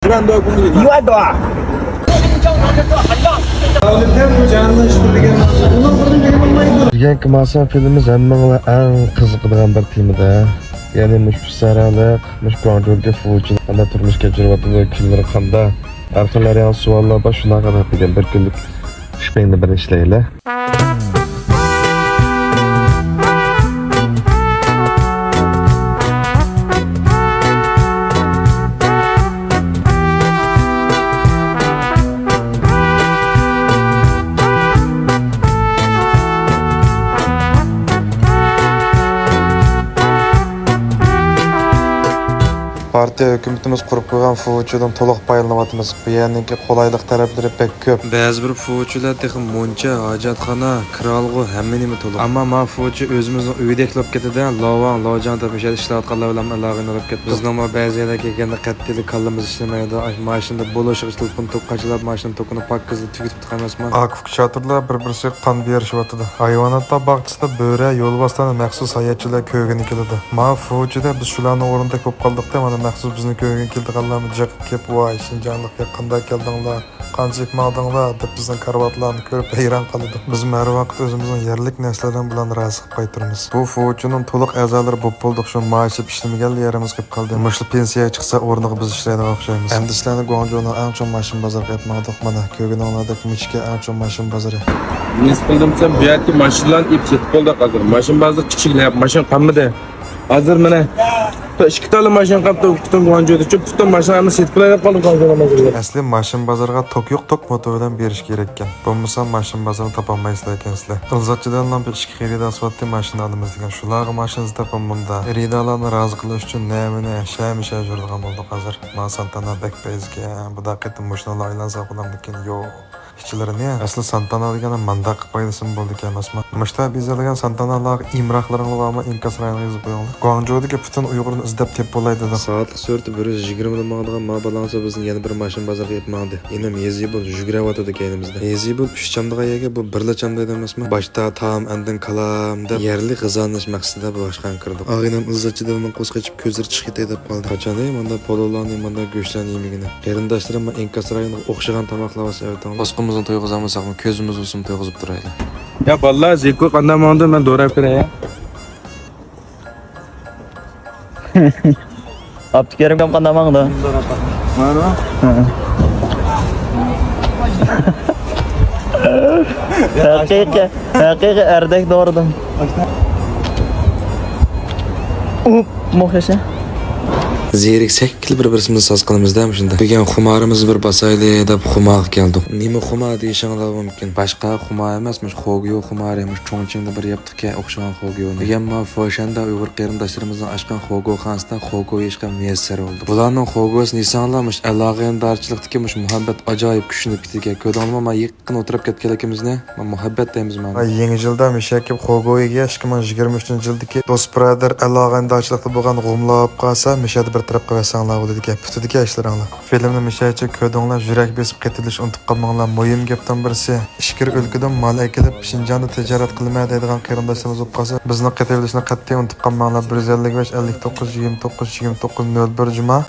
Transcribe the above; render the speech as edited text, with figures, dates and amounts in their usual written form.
Bugungi Mason filmimiz hammaga eng qiziqadigan bir temada. Ya'ni mush saraliq, mush Guangzhouga fuchi qanday turmush kechiryapti, kimlar qanday. Har xil savollar bor, shunaqa qilib bir kunlik ishni bir ishlaylar. Partiya hökumətimiz qurub qoyğan fuçudan to'liq paylanıyapmiz. Bu yerninki qolaylık tarafları pek ko'p. Ba'zi bir fuçular texi moncha, hojatxona, kiralg'u hamma nima to'liq. Ammo men fuçu o'zimizning uyda eklab ketadi, lovan, lojan tapishadi, ishlayotganlar bilan aloqani olib ketdi. Bizning ba'zi yerga kelganda qattiqlik kallamiz ishlamaydi. Ay mashinada bo'lishiq telefon to'qqachilab mashina to'qini pakkizda tugitib chiqamasman. Akif chaturlar bir-birisiga qon berishyapti. Hayvonotlar bog'chisida bo'ra, yo'lbosdan maxsus hayotchilar ko'rgani keladi. Men fuçuda biz shularning o'rnida ko'p qoldik-da, mana maxsus bizni ko'rgan keldiganlarni jiqib kelib, "Voy, Shinjonlikka qanday keldinglar? Qancha maqdinglar?" deb bizning karvatlarni ko'rib hayron qoldi. Biz har vaqt o'zimizning yerlik narsalar bilan razı qilib qaytiramiz. Bu fuçuning to'liq a'zolari bo'lib bo'ldik, shu maoshi ishlamagan yerimiz qilib qoldi. Mushli pensiyaga chiqsa o'rniga biz ishlaydigan o'xshaymiz. Endi sizlarni Guangzhouning eng chong mashin bozoriga aytmoqdik. Mana ko'rganinglardek Michga eng chong mashin bozori. Nisbildimsa bu yerga mashinalar ip ketib qoldi hozir. Mashin bozori kichiklayap, mashin qanmidi? Hozir mana ikki tane mashin qapti butun Guangzhouda butun mashinani setib qo'yib qoldi. Asli mashin bozoriga tok yo'q, tok motoridan berish kerak ekan. Bo'lmasa mashin bozorini topolmaysizlar ekansizlar. Ilzatchidan ham bir ishki xarida asfaltli mashina olamiz degan. Shularga mashinani topolmanda. Xaridalarni rozi qilish uchun namini shamisha yuradigan bo'ldik hozir. Men Santana Backpage'ga bu daqiqada mashinalar aylansa bo'lamdikan. Yo'q. Hiçlerini asli Santana degani manda qilib qo'yilsin bo'ldi emasmi? Mushta bezalgan Santanalar imroqlarini va ama inkas rayoniga yozib qo'yinglar. Guangzhoudagi butun Uyg'urni izlab tep bo'ladi dedi. Soatlik so'rti 120 dan maqdigan ma balansa bizni yana bir mashin bozoriga yetmadi. Endi Mezibul jugravatadi kaynimizda. Mezibul 3 chamdiga ega bu birla chamda emasmi? Boshda taom andin kalam deb yerli g'izalanish maqsadida bu boshqan kirdi. Og'inam izzatchidan qo'z qechib ko'zlari chiqib deb qoldi. Qachon manda pololarni manda go'shtlarni yemagini. Qarindoshlarim inkas rayoniga o'xshagan tomoqlar va sevdim. Bizning to'yg'izamizmi, ko'zimiz o'sim to'yg'izib turaydi. Ya vallahi Zeko qanday bo'ldi, men do'rab kiray. Abdukarim ham qanday bo'ldi? Mana. Haqiqiy erdek doğradım. Muhteşem. Zeriksak bir-birimizni so'z qilamizda shunda. Bugun xumarimiz bir basayli deb xumar keldik. Nima xumar deyishinglar mumkin. Boshqa xumar emasmish, xogyo xumar emish. Chongqingda bir yaptiqqa o'xshagan xogyo. Degan men Foshanda Uyg'ur qarindoshlarimizning ochgan xogyo xonasida xogyo yeyishga muyassar bo'ldi. Bularning xogyosi nisanlarmish, aloqalarchilikdagi muhabbat ajoyib kuchlanib ketgan. Ko'donma men yaqin o'tirib ketganligimizni, men muhabbat deymiz mana. Yangi yilda mishakib xogyoga 2023-yildagi do'st brother aloqalarchilikda bo'lgan g'umlab qolsa, mishad bir taraf qilsanglar bo'ladi ekan. Putidagi ishlaringlar. Filmni mishacha ko'dinglar, yurak besib ketilish unutib qolmanglar. Muhim gapdan birisi, ishkir o'lkadan mal ekilib, Shinjonda tijorat qilmay deydigan qarindoshlarimiz bo'lib qolsa, bizni qat'iy qat'iy unutib qolmanglar. 155 59 29 29 01 juma